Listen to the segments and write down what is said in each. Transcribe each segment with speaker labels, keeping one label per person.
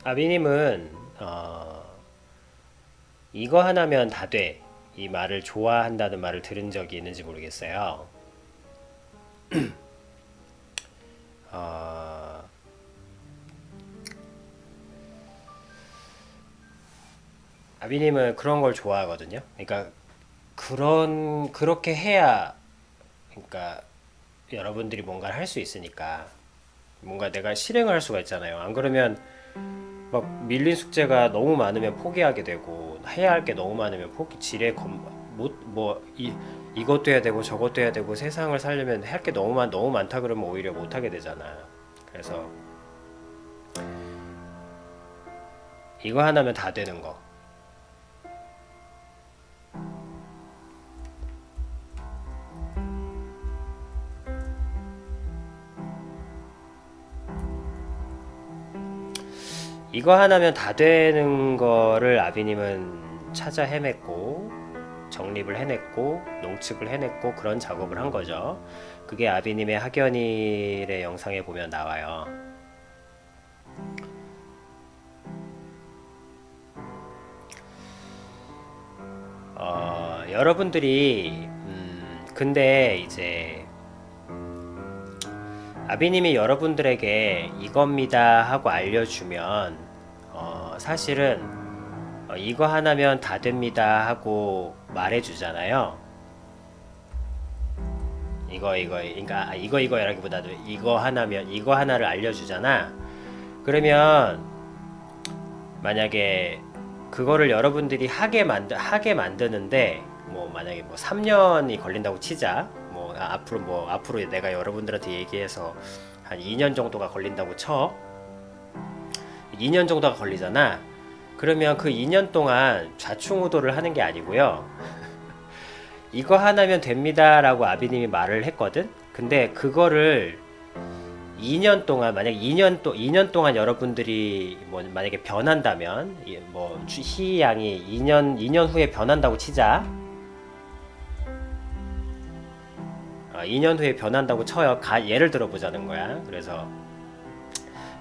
Speaker 1: 아비님은 이거 하나면 다 돼. 이 말을 좋아한다는 말을 들은 적이 있는지 모르겠어요. 어, 아비님은 그런 걸 좋아하거든요. 그러니까 그렇게 해야, 그러니까 여러분들이 뭔가를 할 수 있으니까 뭔가 내가 실행을 할 수가 있잖아요. 안 그러면 막 밀린 숙제가 너무 많으면 포기하게 되고 해야 할 게 너무 많으면 포기 지레 이것도 해야 되고 저것도 해야 되고 세상을 살려면 할 게 너무 많다 그러면 오히려 못 하게 되잖아. 그래서 이거 하나면 다 되는 거. 이거 하나면 다 되는 거를 아비님은 찾아 헤맸고 정립을 해냈고 농축을 해냈고 그런 작업을 한 거죠. 그게 아비님의 학연일의 영상에 보면 나와요. 여러분들이 근데 이제 아비님이 여러분들에게 이겁니다 하고 알려주면 사실은 이거 하나면 다 됩니다 하고 말해주잖아요. 그러니까 이거라기보다도 이거 하나를 알려주잖아. 그러면 만약에 그거를 여러분들이 하게 만드는데 뭐 만약에 뭐 3년이 걸린다고 치자. 뭐 앞으로 내가 여러분들한테 얘기해서 한 2년 정도가 걸린다고 쳐. 2년 정도가 걸리잖아. 그러면 그 2년 동안 좌충우돌을 하는 게 아니고요. 이거 하나면 됩니다라고 아비님이 말을 했거든. 근데 그거를 2년 동안 만약 2년 동안 여러분들이 뭐 만약에 변한다면 뭐 희양이 2년 후에 변한다고 치자. 2년 후에 변한다고 쳐요. 예를 들어 보자는 거야. 그래서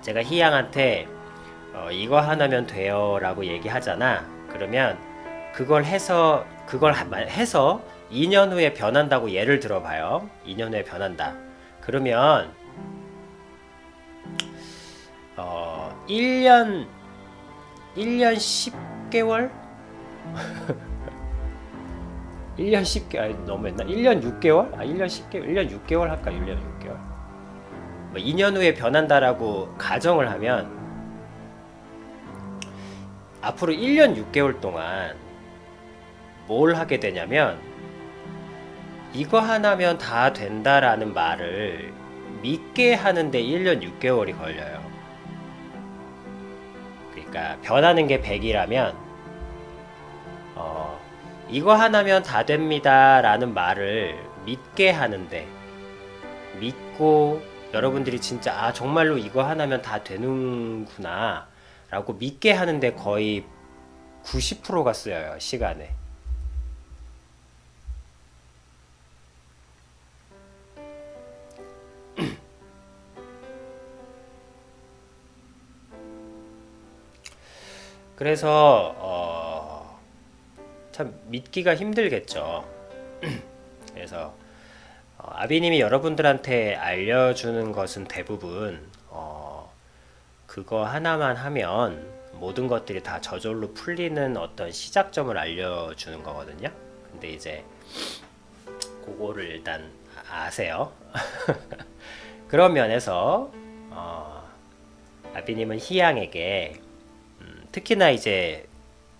Speaker 1: 제가 희양한테 이거 하나면 돼요라고 얘기하잖아. 그러면 그걸 해서 2년 후에 변한다고 예를 들어봐요. 2년 후에 변한다. 그러면 1년 10개월? 1년 10개월, 아니, 너무했나? 1년 6개월? 1년 10개월, 1년 6개월 할까? 1년 6개월. 뭐 2년 후에 변한다라고 가정을 하면 앞으로 1년 6개월 동안 뭘 하게 되냐면 이거 하나면 다 된다라는 말을 믿게 하는데 1년 6개월이 걸려요. 그러니까 변하는 게 100이라면 이거 하나면 다 됩니다 라는 말을 믿게 하는데 믿고 여러분들이 진짜 정말로 이거 하나면 다 되는구나 라고 믿게 하는데 거의 90%가 쓰여요, 시간에. 그래서 참 믿기가 힘들겠죠. 그래서 아비님이 여러분들한테 알려주는 것은 대부분 그거 하나만 하면 모든 것들이 다 저절로 풀리는 어떤 시작점을 알려주는 거거든요. 근데 이제 그거를 일단 아세요. 그런 면에서 아비님은 희양에게 특히나 이제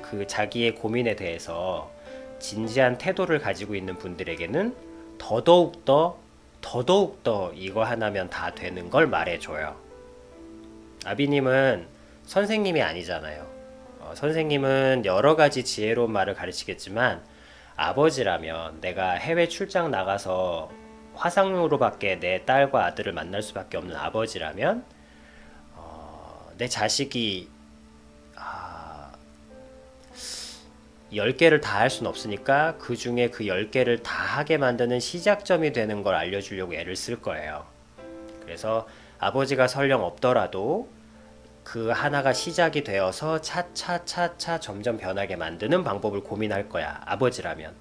Speaker 1: 그 자기의 고민에 대해서 진지한 태도를 가지고 있는 분들에게는 더더욱 더 이거 하나면 다 되는 걸 말해줘요. 아비님은 선생님이 아니잖아요. 선생님은 여러 가지 지혜로운 말을 가르치겠지만 아버지라면 내가 해외 출장 나가서 화상으로밖에 내 딸과 아들을 만날 수밖에 없는 아버지라면 내 자식이 10개를 다 할 수는 없으니까 그 중에 그 10개를 다 하게 만드는 시작점이 되는 걸 알려주려고 애를 쓸 거예요. 그래서 아버지가 설령 없더라도 그 하나가 시작이 되어서 차차차차 점점 변하게 만드는 방법을 고민할 거야. 아버지라면.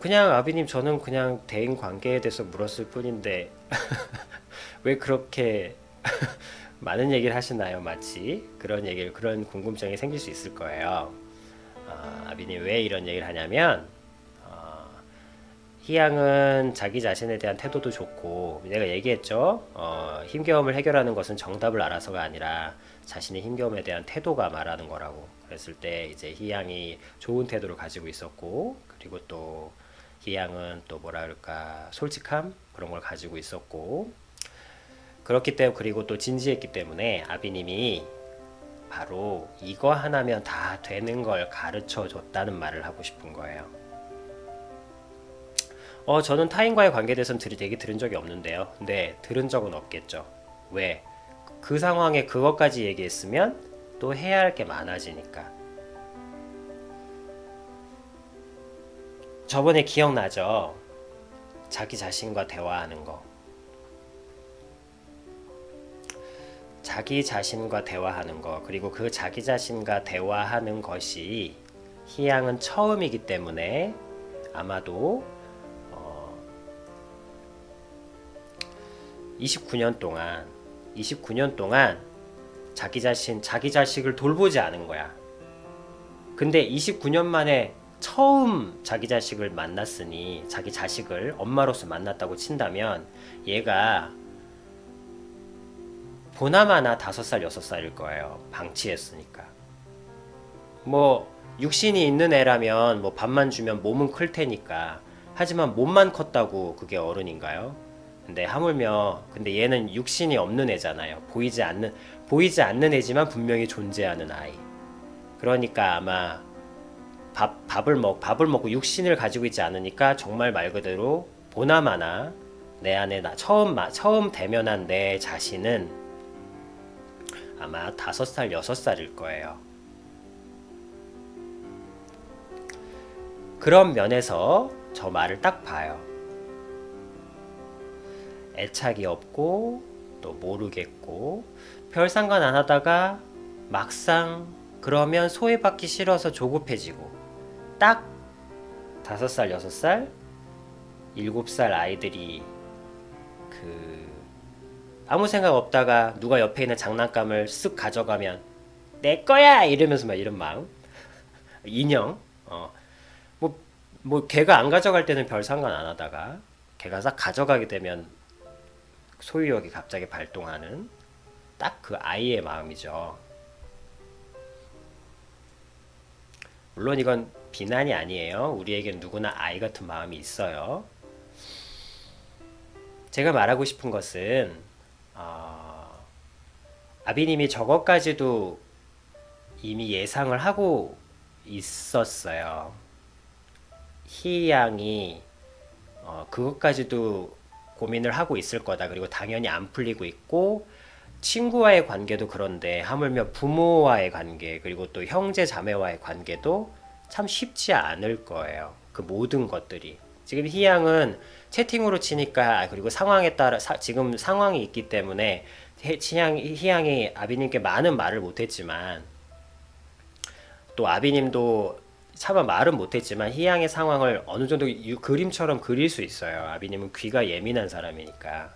Speaker 1: 그냥 아비님 저는 그냥 대인 관계에 대해서 물었을 뿐인데 왜 그렇게 많은 얘기를 하시나요? 마치 그런 얘기를 그런 궁금증이 생길 수 있을 거예요. 아비님 왜 이런 얘기를 하냐면 희양은 자기 자신에 대한 태도도 좋고 내가 얘기했죠. 힘겨움을 해결하는 것은 정답을 알아서가 아니라 자신의 힘겨움에 대한 태도가 말하는 거라고. 그랬을 때 이제 희양이 좋은 태도를 가지고 있었고 그리고 또 희양은 또 뭐라 그럴까 솔직함 그런 걸 가지고 있었고 그렇기 때문에 그리고 또 진지했기 때문에 아비님이 바로 이거 하나면 다 되는 걸 가르쳐 줬다는 말을 하고 싶은 거예요. 저는 타인과의 관계에 대해서는 되게 들은 적이 없는데요. 근데 들은 적은 없겠죠. 왜? 그 상황에 그것까지 얘기했으면 또 해야 할 게 많아지니까. 저번에 기억나죠? 자기 자신과 대화하는 거. 자기 자신과 대화하는 거. 그리고 그 자기 자신과 대화하는 것이 희양은 처음이기 때문에 아마도 29년 동안 자기 자식을 돌보지 않은 거야. 근데 29년 만에 처음 자기 자식을 만났으니 자기 자식을 엄마로서 만났다고 친다면 얘가 보나마나 5살, 6살일 거예요. 방치했으니까. 뭐 육신이 있는 애라면 뭐 밥만 주면 몸은 클 테니까. 하지만 몸만 컸다고 그게 어른인가요? 근데 하물며 근데 얘는 육신이 없는 애잖아요. 보이지 않는 애지만 분명히 존재하는 아이. 그러니까 아마 밥을 먹고 육신을 가지고 있지 않으니까 정말 말 그대로 보나마나 내 안에 처음 대면한 내 자신은 아마 5살, 6살일 거예요. 그런 면에서 저 말을 딱 봐요. 애착이 없고 또 모르겠고 별 상관 안 하다가 막상 그러면 소외받기 싫어서 조급해지고 딱 5살, 6살, 7살 아이들이 아무 생각 없다가 누가 옆에 있는 장난감을 쓱 가져가면 내 거야 이러면서 막 이런 마음 인형 뭐 걔가 안 가져갈 때는 별 상관 안 하다가 걔가 싹 가져가게 되면 소유욕이 갑자기 발동하는 딱 그 아이의 마음이죠. 물론 이건 비난이 아니에요. 우리에겐 누구나 아이 같은 마음이 있어요. 제가 말하고 싶은 것은 아비님이 저것까지도 이미 예상을 하고 있었어요. 희양이 그것까지도 고민을 하고 있을 거다. 그리고 당연히 안 풀리고 있고 친구와의 관계도 그런데 하물며 부모와의 관계 그리고 또 형제 자매와의 관계도 참 쉽지 않을 거예요. 그 모든 것들이 지금 희양은 채팅으로 치니까 그리고 상황에 따라 지금 상황이 있기 때문에 희양이 아비님께 많은 말을 못했지만 또 아비님도 차마 말은 못했지만 희양의 상황을 어느 정도 그림처럼 그릴 수 있어요. 아비님은 귀가 예민한 사람이니까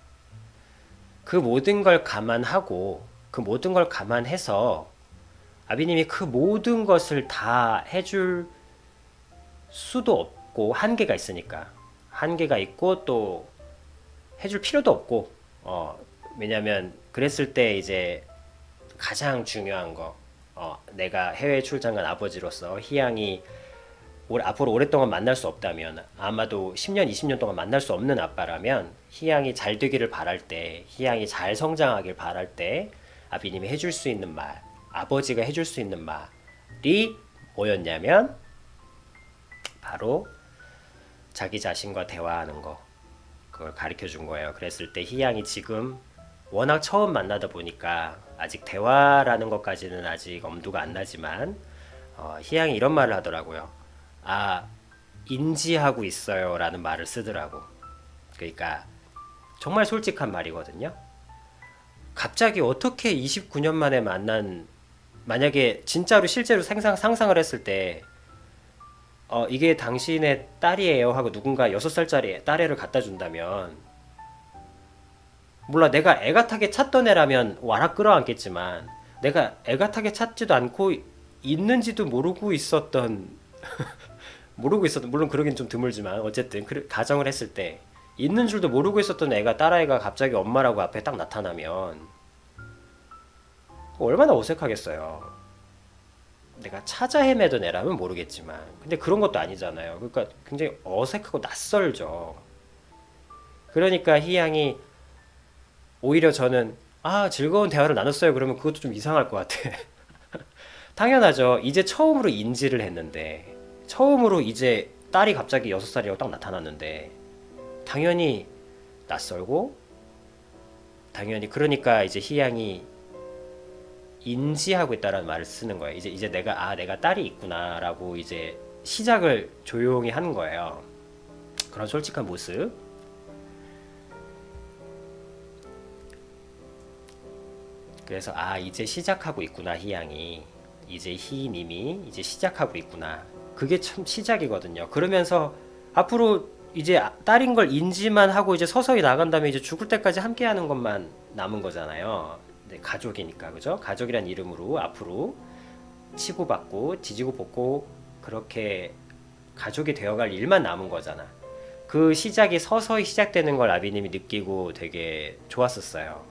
Speaker 1: 그 모든 걸 감안하고 그 모든 걸 감안해서 아비님이 그 모든 것을 다 해줄 수도 없고 한계가 있으니까 한계가 있고 또 해줄 필요도 없고 왜냐면 그랬을 때 이제 가장 중요한 거 내가 해외 출장 간 아버지로서 희양이 앞으로 오랫동안 만날 수 없다면 아마도 10년, 20년 동안 만날 수 없는 아빠라면 희양이 잘 되기를 바랄 때 희양이 잘 성장하길 바랄 때 아비님이 해줄 수 있는 말 아버지가 해줄 수 있는 말이 뭐였냐면 바로 자기 자신과 대화하는 거 그걸 가르쳐 준 거예요. 그랬을 때 희양이 지금 워낙 처음 만나다 보니까 아직 대화라는 것까지는 아직 엄두가 안 나지만 희양이 이런 말을 하더라고요. 인지하고 있어요 라는 말을 쓰더라고. 그러니까 정말 솔직한 말이거든요. 갑자기 어떻게 29년 만에 만난, 만약에 진짜로 실제로 상상을 했을 때 이게 당신의 딸이에요 하고 누군가 6살짜리 딸애를 갖다 준다면, 몰라, 내가 애가타게 찾던 애라면 와라 끌어안겠지만, 내가 애가타게 찾지도 않고 있는지도 모르고 있었던, 물론 그러긴 좀 드물지만 어쨌든 가정을 했을 때 있는 줄도 모르고 있었던 애가, 딸아이가 갑자기 엄마라고 앞에 딱 나타나면 얼마나 어색하겠어요. 내가 찾아 헤매던 애라면 모르겠지만, 근데 그런 것도 아니잖아요. 그러니까 굉장히 어색하고 낯설죠. 그러니까 희양이, 오히려 저는 즐거운 대화를 나눴어요 그러면 그것도 좀 이상할 것 같아. 당연하죠. 이제 처음으로 인지를 했는데, 처음으로 이제 딸이 갑자기 6살이라고 딱 나타났는데, 당연히 낯설고, 당연히, 그러니까 이제 희양이 인지하고 있다라는 말을 쓰는 거예요. 이제 내가 딸이 있구나라고 이제 시작을 조용히 하는 거예요. 그런 솔직한 모습. 그래서 이제 시작하고 있구나, 희양이. 이제 희님이 이제 시작하고 있구나. 그게 참 시작이거든요. 그러면서 앞으로 이제 딸인 걸 인지만 하고 이제 서서히 나간 다음에 이제 죽을 때까지 함께 하는 것만 남은 거잖아요. 네, 가족이니까, 그죠? 가족이란 이름으로 앞으로 치고받고 지지고 볶고 그렇게 가족이 되어갈 일만 남은 거잖아. 그 시작이 서서히 시작되는 걸 아비님이 느끼고 되게 좋았었어요.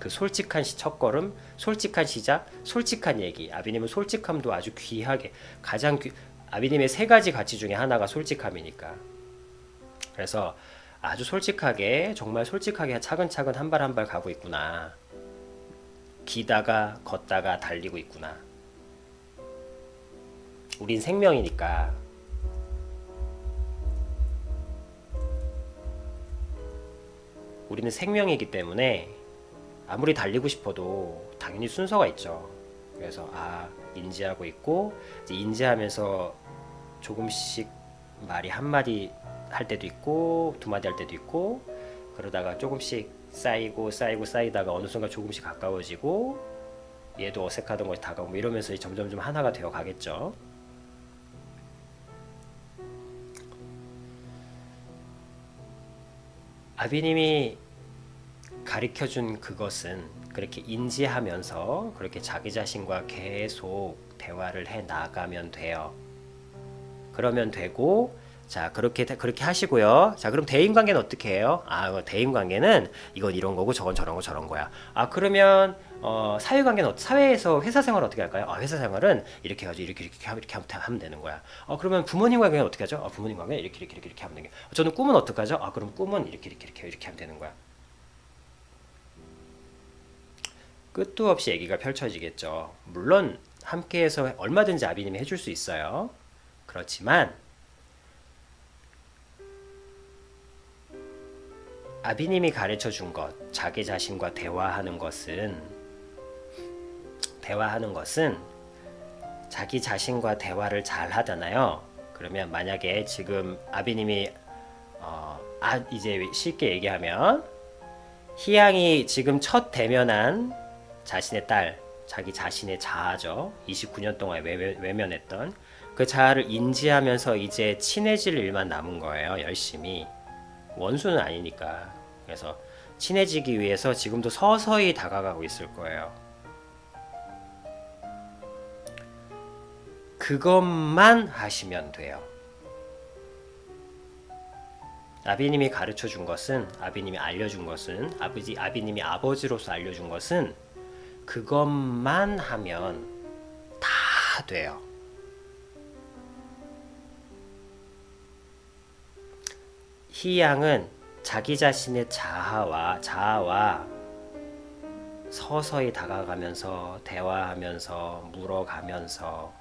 Speaker 1: 그 솔직한 첫걸음, 솔직한 시작, 솔직한 얘기. 아비님은 솔직함도 아주 귀하게, 아비님의 3가지 가치 중에 하나가 솔직함이니까. 그래서 아주 솔직하게, 정말 솔직하게 차근차근 한 발 한 발 가고 있구나. 기다가 걷다가 달리고 있구나. 우린 생명이니까. 우리는 생명이기 때문에 아무리 달리고 싶어도 당연히 순서가 있죠. 그래서 인지하고 있고, 이제 인지하면서 조금씩 말이 한마디 할 때도 있고 2마디 할 때도 있고, 그러다가 조금씩 쌓이다가 어느 순간 조금씩 가까워지고, 얘도 어색하던 것이 다가오고 이러면서 점점 하나가 되어 가겠죠. 아비님이 가르쳐준 그것은 그렇게 인지하면서 그렇게 자기 자신과 계속 대화를 해 나가면 돼요. 그러면 되고, 자, 그렇게 하시고요. 자, 그럼 대인관계는 어떻게 해요? 대인관계는 이건 이런 거고 저건 저런 거 저런 거야. 그러면 사회관계는 사회에서 회사 생활은 어떻게 할까요? 회사 생활은 이렇게 해가지고 이렇게 하면 되는 거야. 그러면 부모님 관계는 어떻게 하죠? 부모님 관계 이렇게 하면 되는 거야. 저는 꿈은 어떻게 하죠? 그럼 꿈은 이렇게 하면 되는 거야. 끝도 없이 얘기가 펼쳐지겠죠. 물론 함께해서 얼마든지 아비님이 해줄 수 있어요. 그렇지만 아비님이 가르쳐 준 것, 자기 자신과 대화하는 것은 자기 자신과 대화를 잘 하잖아요. 그러면 만약에 지금 아비님이 이제 쉽게 얘기하면 희양이 지금 첫 대면한 자신의 딸, 자기 자신의 자아죠. 29년 동안 외면했던 그 자아를 인지하면서 이제 친해질 일만 남은 거예요. 열심히. 원수는 아니니까. 그래서 친해지기 위해서 지금도 서서히 다가가고 있을 거예요. 그것만 하시면 돼요. 아비님이 가르쳐 준 것은, 아비님이 알려준 것은, 아비님이 아버지로서 알려준 것은 그것만 하면 다 돼요. 희양은 자기 자신의 자아와 서서히 다가가면서 대화하면서 물어가면서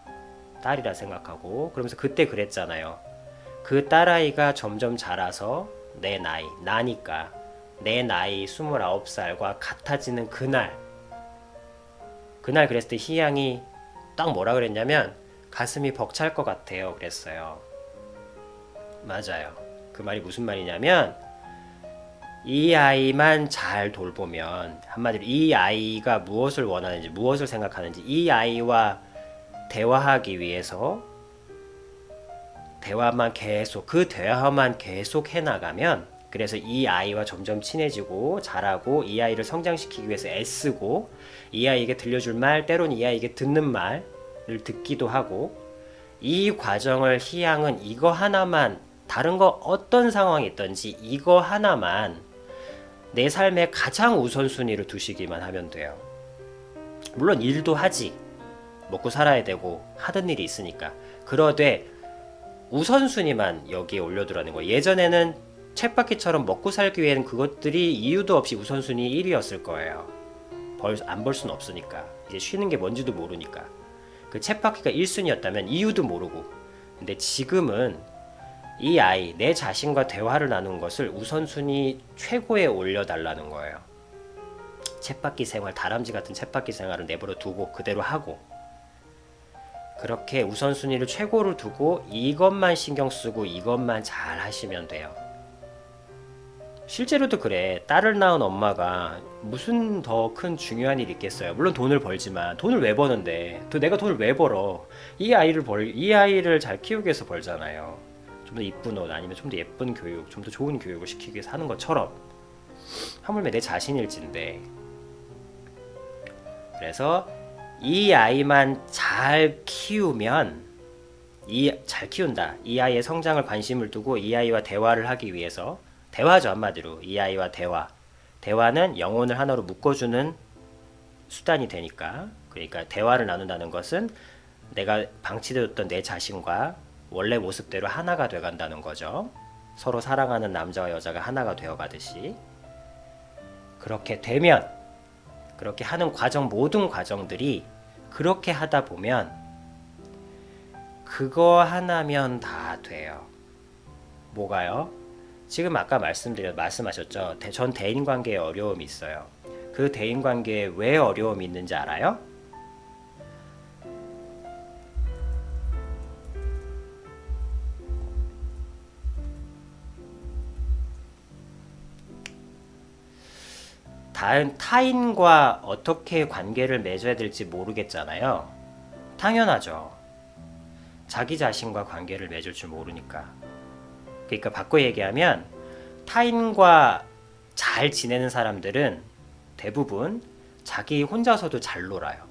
Speaker 1: 딸이라 생각하고, 그러면서 그때 그랬잖아요. 그 딸아이가 점점 자라서 나니까 내 나이 29살과 같아지는 그날 그랬을 때 희양이 딱 뭐라 그랬냐면 가슴이 벅찰 것 같아요 그랬어요. 맞아요. 그 말이 무슨 말이냐면 이 아이만 잘 돌보면, 한마디로 이 아이가 무엇을 원하는지, 무엇을 생각하는지, 이 아이와 대화하기 위해서 그 대화만 계속 해나가면, 그래서 이 아이와 점점 친해지고 잘하고 이 아이를 성장시키기 위해서 애쓰고 이 아이에게 들려줄 말, 때론 이 아이에게 듣는 말을 듣기도 하고, 이 과정을 희양은 이거 하나만, 다른 거 어떤 상황이 있든지 이거 하나만 내 삶의 가장 우선순위로 두시기만 하면 돼요. 물론 일도 하지, 먹고 살아야 되고 하던 일이 있으니까. 그러되 우선순위만 여기에 올려두라는 거예요. 예전에는 쳇바퀴처럼 먹고 살기 위해는 그것들이 이유도 없이 우선순위 1위였을 거예요. 안 벌 수는 없으니까. 이제 쉬는 게 뭔지도 모르니까. 그 쳇바퀴가 1순위였다면 이유도 모르고. 근데 지금은 이 아이, 내 자신과 대화를 나눈 것을 우선순위 최고에 올려달라는 거예요. 쳇바퀴 생활, 다람쥐 같은 쳇바퀴 생활을 내버려 두고 그대로 하고, 그렇게 우선순위를 최고로 두고 이것만 신경 쓰고 이것만 잘 하시면 돼요. 실제로도 그래. 딸을 낳은 엄마가 무슨 더 큰 중요한 일이 있겠어요. 물론 돈을 벌지만, 돈을 왜 버는데, 또 내가 돈을 왜 벌어? 이 아이를 잘 키우기 위해서 벌잖아요. 좀 더 이쁜 옷, 아니면 좀 더 예쁜 교육, 좀 더 좋은 교육을 시키기 위해서 하는 것처럼, 하물며 내 자신일진데. 그래서 이 아이만 잘 키우면, 잘 키운다, 이 아이의 성장을 관심을 두고 이 아이와 대화를 하기 위해서, 대화죠, 한마디로 이 아이와 대화는 영혼을 하나로 묶어주는 수단이 되니까. 그러니까 대화를 나눈다는 것은 내가 방치되었던 내 자신과 원래 모습대로 하나가 돼간다는 거죠. 서로 사랑하는 남자와 여자가 하나가 되어가듯이. 그렇게 되면, 그렇게 하는 모든 과정들이, 그렇게 하다 보면 그거 하나면 다 돼요. 뭐가요? 지금 아까 말씀하셨죠. 전 대인관계에 어려움이 있어요. 그 대인관계에 왜 어려움이 있는지 알아요? 타인과 어떻게 관계를 맺어야 될지 모르겠잖아요. 당연하죠. 자기 자신과 관계를 맺을 줄 모르니까. 그러니까 바꿔 얘기하면, 타인과 잘 지내는 사람들은 대부분 자기 혼자서도 잘 놀아요.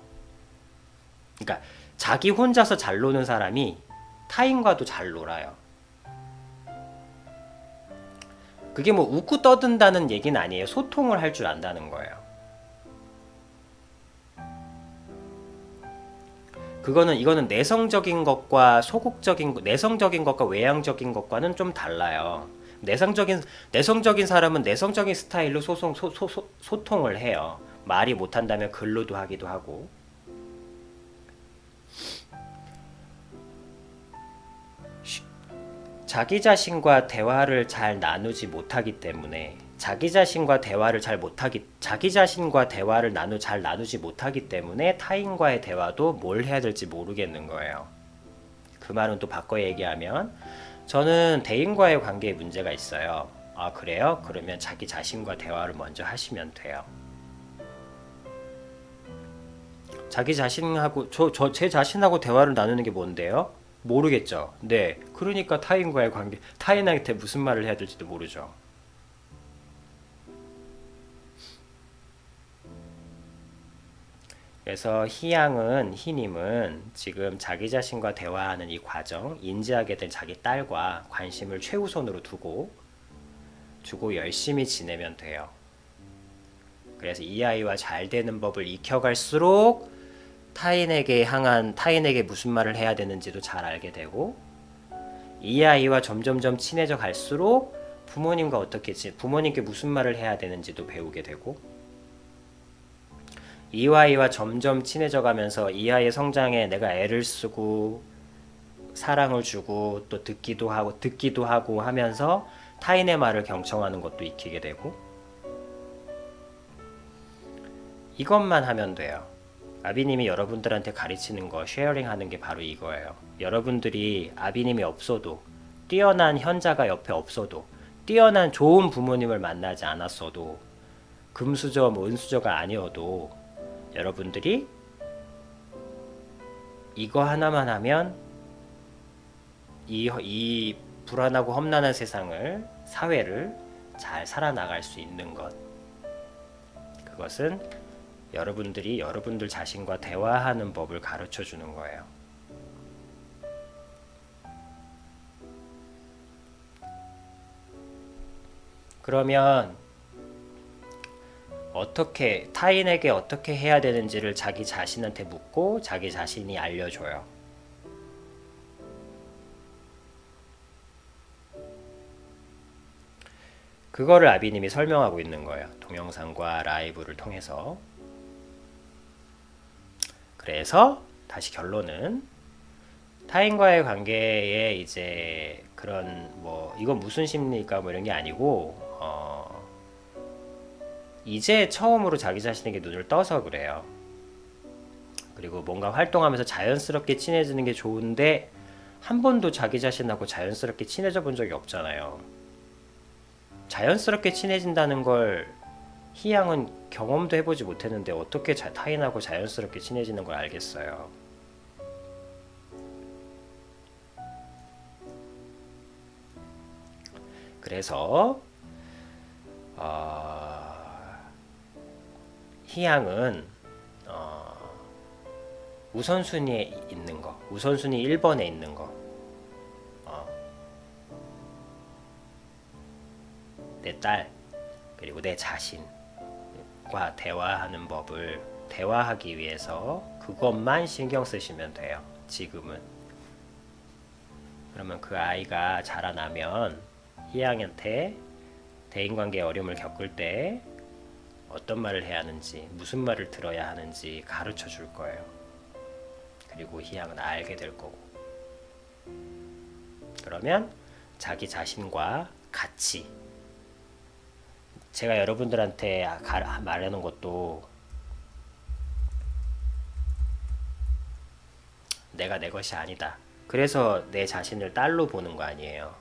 Speaker 1: 그러니까 자기 혼자서 잘 노는 사람이 타인과도 잘 놀아요. 그게 뭐 웃고 떠든다는 얘기는 아니에요. 소통을 할 줄 안다는 거예요. 이거는 내성적인 것과 내성적인 것과 외향적인 것과는 좀 달라요. 내성적인 사람은 내성적인 스타일로 소통을 해요. 말이 못한다면 글로도 하기도 하고. 자기 자신과 대화를 잘 나누지 못하기 때문에, 자기 자신과 대화를 잘 나누지 못하기 때문에 타인과의 대화도 뭘 해야 될지 모르겠는 거예요. 그 말은 또 바꿔 얘기하면, 저는 대인과의 관계에 문제가 있어요. 아, 그래요? 그러면 자기 자신과 대화를 먼저 하시면 돼요. 자기 자신하고, 제 자신하고 대화를 나누는 게 뭔데요? 모르겠죠. 네. 그러니까 타인과의 관계, 타인한테 무슨 말을 해야 될지도 모르죠. 그래서 희님은 지금 자기 자신과 대화하는 이 과정, 인지하게 된 자기 딸과 관심을 최우선으로 주고 열심히 지내면 돼요. 그래서 이 아이와 잘 되는 법을 익혀갈수록 타인에게 무슨 말을 해야 되는지도 잘 알게 되고, 이 아이와 점점점 친해져 갈수록 부모님께 무슨 말을 해야 되는지도 배우게 되고, 이 아이와 점점 친해져 가면서 이 아이의 성장에 내가 애를 쓰고 사랑을 주고 또 듣기도 하고 하면서 타인의 말을 경청하는 것도 익히게 되고, 이것만 하면 돼요. 아비님이 여러분들한테 가르치는 거, 쉐어링하는 게 바로 이거예요. 여러분들이 아비님이 없어도, 뛰어난 현자가 옆에 없어도, 뛰어난 좋은 부모님을 만나지 않았어도 금수저 뭐 은수저가 아니어도 여러분들이 이거 하나만 하면 이 불안하고 험난한 세상을 사회를 잘 살아나갈 수 있는 것, 그것은 여러분들이 여러분들 자신과 대화하는 법을 가르쳐 주는 거예요. 그러면 어떻게 타인에게 어떻게 해야 되는지를 자기 자신한테 묻고 자기 자신이 알려줘요. 그거를 아비님이 설명하고 있는 거예요. 동영상과 라이브를 통해서. 그래서 다시 결론은 타인과의 관계에 이제 그런 뭐 이건 무슨 심리일까 뭐 이런 게 아니고 이제 처음으로 자기 자신에게 눈을 떠서 그래요. 그리고 뭔가 활동하면서 자연스럽게 친해지는 게 좋은데 한 번도 자기 자신하고 자연스럽게 친해져 본 적이 없잖아요. 자연스럽게 친해진다는 걸 희양은 경험도 해보지 못했는데 어떻게 타인하고 자연스럽게 친해지는 걸 알겠어요. 그래서 희양은 우선순위에 있는 거, 우선순위 1번에 있는 거, 내 딸 그리고 내 자신과 대화하는 법을 대화하기 위해서 그것만 신경 쓰시면 돼요. 지금은. 그러면 그 아이가 자라나면 희양한테 대인관계에 어려움을 겪을 때 어떤 말을 해야 하는지, 무슨 말을 들어야 하는지 가르쳐 줄 거예요. 그리고 희양은 알게 될 거고. 그러면 자기 자신과 같이, 제가 여러분들한테 말하는 것도 내가 내 것이 아니다. 그래서 내 자신을 딸로 보는 거 아니에요.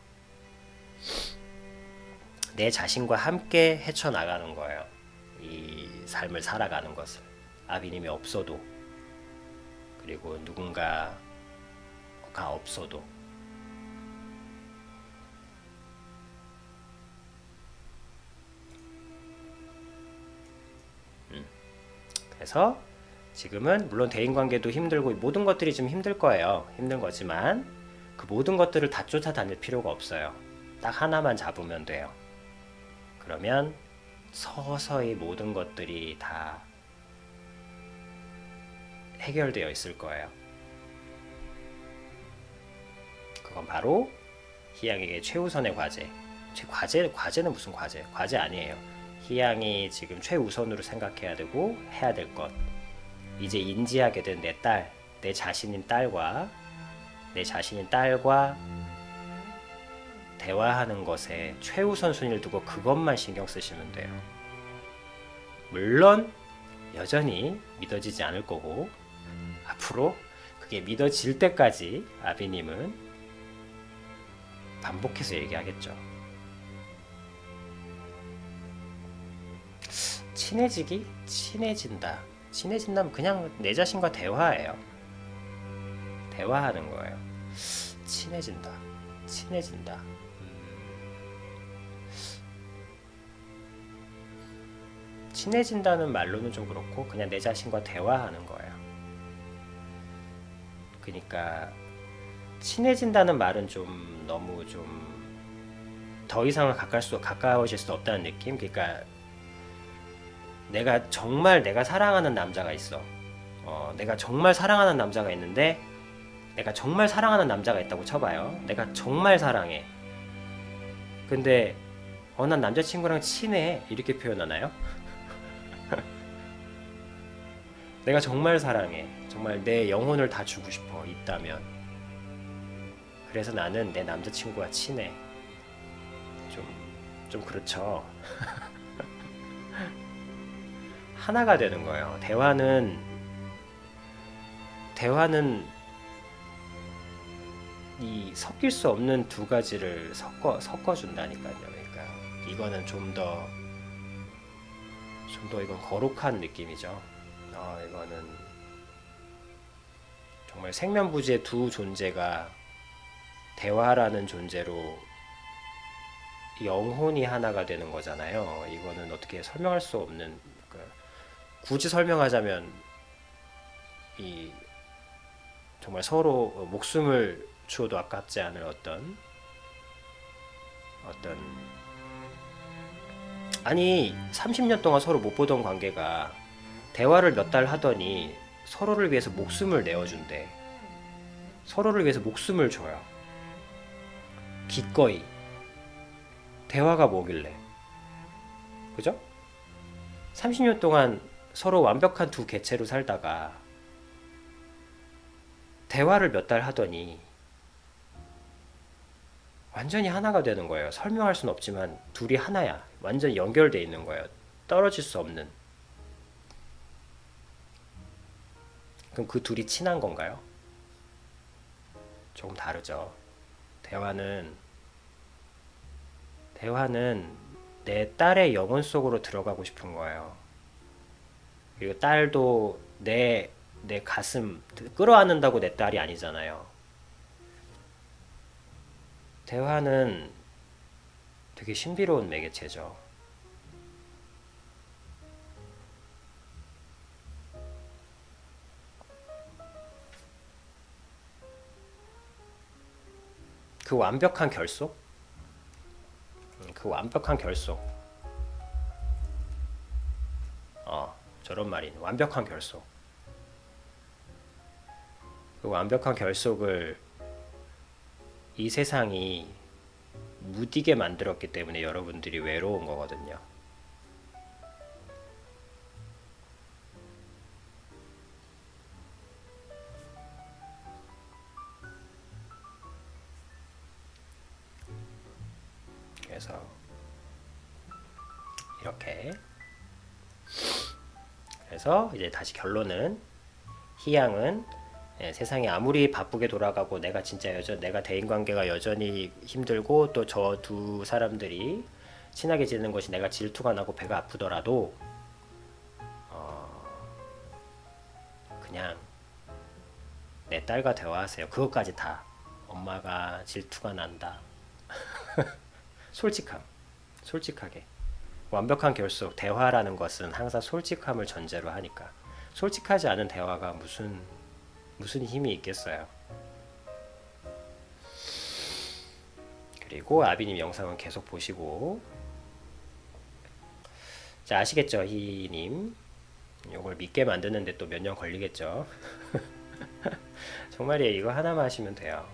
Speaker 1: 내 자신과 함께 헤쳐나가는 거예요. 이 삶을 살아가는 것을. 아비님이 없어도, 그리고 누군가가 없어도. 그래서 지금은 물론 대인관계도 힘들고 모든 것들이 좀 힘들 거예요. 힘든 거지만 그 모든 것들을 다 쫓아다닐 필요가 없어요. 딱 하나만 잡으면 돼요. 그러면 서서히 모든 것들이 다 해결되어 있을 거예요. 그건 바로 희양에게 최우선의 과제. 과제는 무슨 과제? 과제 아니에요. 희양이 지금 최우선으로 생각해야 되고 해야 될 것. 이제 인지하게 된 내 딸, 내 자신인 딸과 대화하는 것에 최우선 순위를 두고 그것만 신경 쓰시면 돼요. 물론 여전히 믿어지지 않을 거고 앞으로 그게 믿어질 때까지 아비님은 반복해서 얘기하겠죠. 친해진다면 그냥 내 자신과 대화예요. 대화하는 거예요. 친해진다. 친해진다는 말로는 좀 그렇고 그냥 내 자신과 대화하는 거예요. 그러니까 친해진다는 말은 좀 너무 좀 더 이상 가까워질 수 없다는 느낌. 그러니까 내가 사랑하는 남자가 있어. 내가 정말 사랑하는 남자가 있는데 내가 정말 사랑하는 남자가 있다고 쳐봐요. 내가 정말 사랑해. 근데 난 남자친구랑 친해 이렇게 표현하나요? 내가 정말 사랑해. 정말 내 영혼을 다 주고 싶어 있다면. 그래서 나는 내 남자친구와 친해. 좀 그렇죠. 하나가 되는 거예요. 대화는 이 섞일 수 없는 두 가지를 섞어준다니까요. 그러니까 이거는 좀 더 이건 거룩한 느낌이죠. 이거는 정말 생면부지의 두 존재가 대화라는 존재로 영혼이 하나가 되는 거잖아요. 이거는 어떻게 설명할 수 없는, 굳이 설명하자면 이 정말 서로 목숨을 주어도 아깝지 않을 어떤 아니 30년 동안 서로 못 보던 관계가 대화를 몇 달 하더니 서로를 위해서 목숨을 내어준대. 서로를 위해서 목숨을 줘요. 기꺼이. 대화가 뭐길래? 그죠? 30년 동안 서로 완벽한 두 개체로 살다가 대화를 몇 달 하더니 완전히 하나가 되는 거예요. 설명할 수는 없지만 둘이 하나야. 완전 연결돼 있는 거예요. 떨어질 수 없는. 그럼 그 둘이 친한 건가요? 조금 다르죠. 대화는 내 딸의 영혼 속으로 들어가고 싶은 거예요. 그리고 딸도 내 가슴 끌어안는다고 내 딸이 아니잖아요. 대화는 되게 신비로운 매개체죠. 그 완벽한 결속? 그 완벽한 결속. 저런 말인 완벽한 결속. 그 완벽한 결속을 이 세상이 무디게 만들었기 때문에 여러분들이 외로운 거거든요. 그래서 이렇게. 그래서 이제 다시 결론은 희양은 세상이 아무리 바쁘게 돌아가고 내가 대인관계가 여전히 힘들고 또 저 두 사람들이 친하게 지내는 것이 내가 질투가 나고 배가 아프더라도 그냥 내 딸과 대화하세요. 그것까지 다. 엄마가 질투가 난다. 솔직하게. 완벽한 결속, 대화라는 것은 항상 솔직함을 전제로 하니까. 솔직하지 않은 대화가 무슨 힘이 있겠어요. 그리고 아비님 영상은 계속 보시고. 자, 아시겠죠? 희님. 이걸 믿게 만드는데 또 몇 년 걸리겠죠. 정말이에요. 이거 하나만 하시면 돼요.